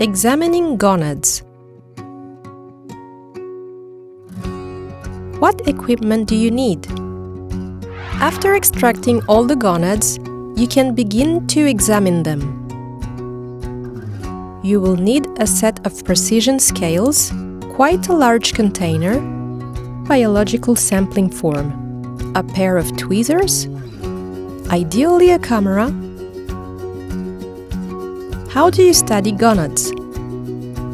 Examining gonads. What equipment do you need? After extracting all the gonads, you can begin to examine them. You will need a set of precision scales, quite a large container, biological sampling form, a pair of tweezers, ideally a camera. How do you study gonads?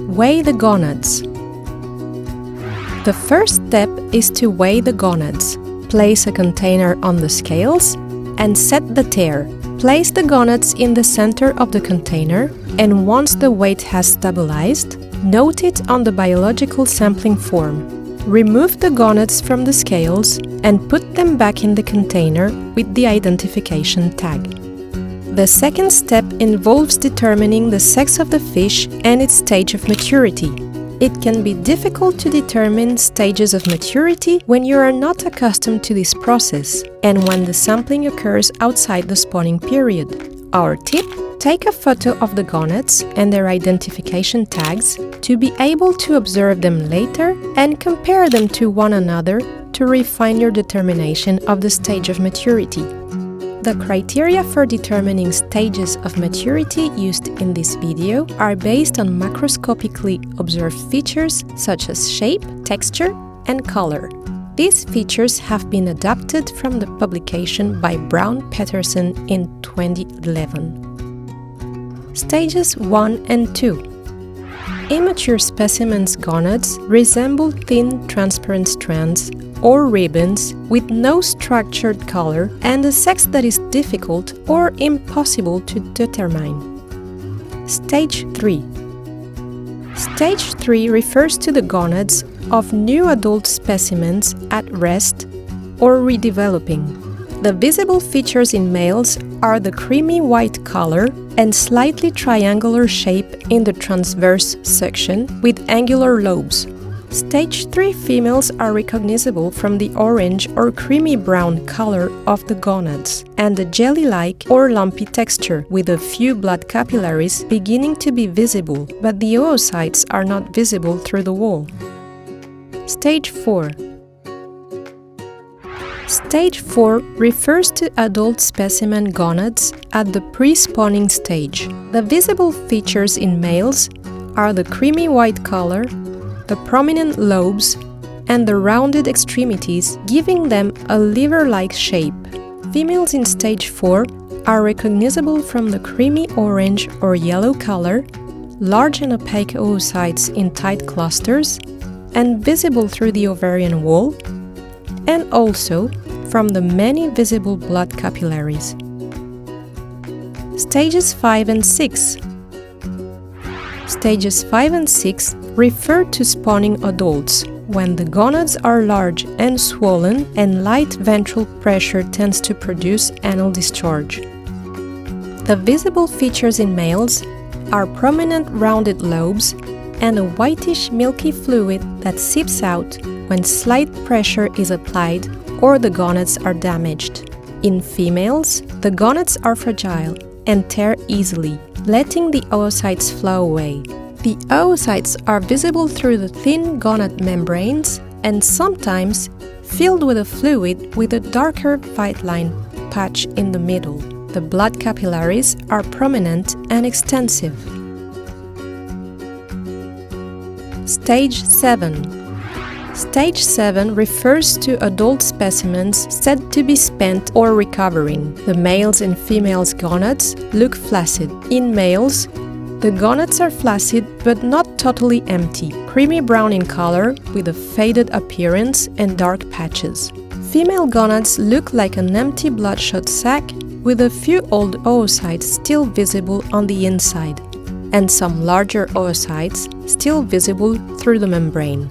Weigh the gonads. The first step is to weigh the gonads. Place a container on the scales and set the tare. Place the gonads in the center of the container, and once the weight has stabilized, note it on the biological sampling form. Remove the gonads from the scales and put them back in the container with the identification tag. The second step involves determining the sex of the fish and its stage of maturity. It can be difficult to determine stages of maturity when you are not accustomed to this process and when the sampling occurs outside the spawning period. Our tip: take a photo of the gonads and their identification tags to be able to observe them later and compare them to one another to refine your determination of the stage of maturity. The criteria for determining stages of maturity used in this video are based on macroscopically observed features such as shape, texture, and color. These features have been adapted from the publication by Brown-Peterson in 2011. Stages 1 and 2. Immature specimens' gonads resemble thin, transparent strands or ribbons with no structured color and a sex that is difficult or impossible to determine. Stage 3. Stage 3 refers to the gonads of new adult specimens at rest or redeveloping. The visible features in males are the creamy white color and slightly triangular shape in the transverse section with angular lobes. Stage 3 females are recognizable from the orange or creamy brown color of the gonads and the jelly-like or lumpy texture with a few blood capillaries beginning to be visible, but the oocytes are not visible through the wall. Stage 4. Stage 4 refers to adult specimen gonads at the pre-spawning stage. The visible features in males are the creamy white color, the prominent lobes, and the rounded extremities, giving them a liver-like shape. Females in stage 4 are recognizable from the creamy orange or yellow color, large and opaque oocytes in tight clusters, and visible through the ovarian wall, and also from the many visible blood capillaries. Stages 5 and 6. Stages 5 and 6 refer to spawning adults, when the gonads are large and swollen and light ventral pressure tends to produce anal discharge. The visible features in males are prominent rounded lobes and a whitish milky fluid that seeps out when slight pressure is applied or the gonads are damaged. In females, the gonads are fragile and tear easily, letting the oocytes flow away. The oocytes are visible through the thin gonad membranes and sometimes filled with a fluid with a darker white line patch in the middle. The blood capillaries are prominent and extensive. Stage 7. Stage 7 refers to adult specimens said to be spent or recovering. The males and females' gonads look flaccid. In males, the gonads are flaccid but not totally empty, creamy brown in color with a faded appearance and dark patches. Female gonads look like an empty bloodshot sac with a few old oocytes still visible on the inside, and some larger oocytes still visible through the membrane.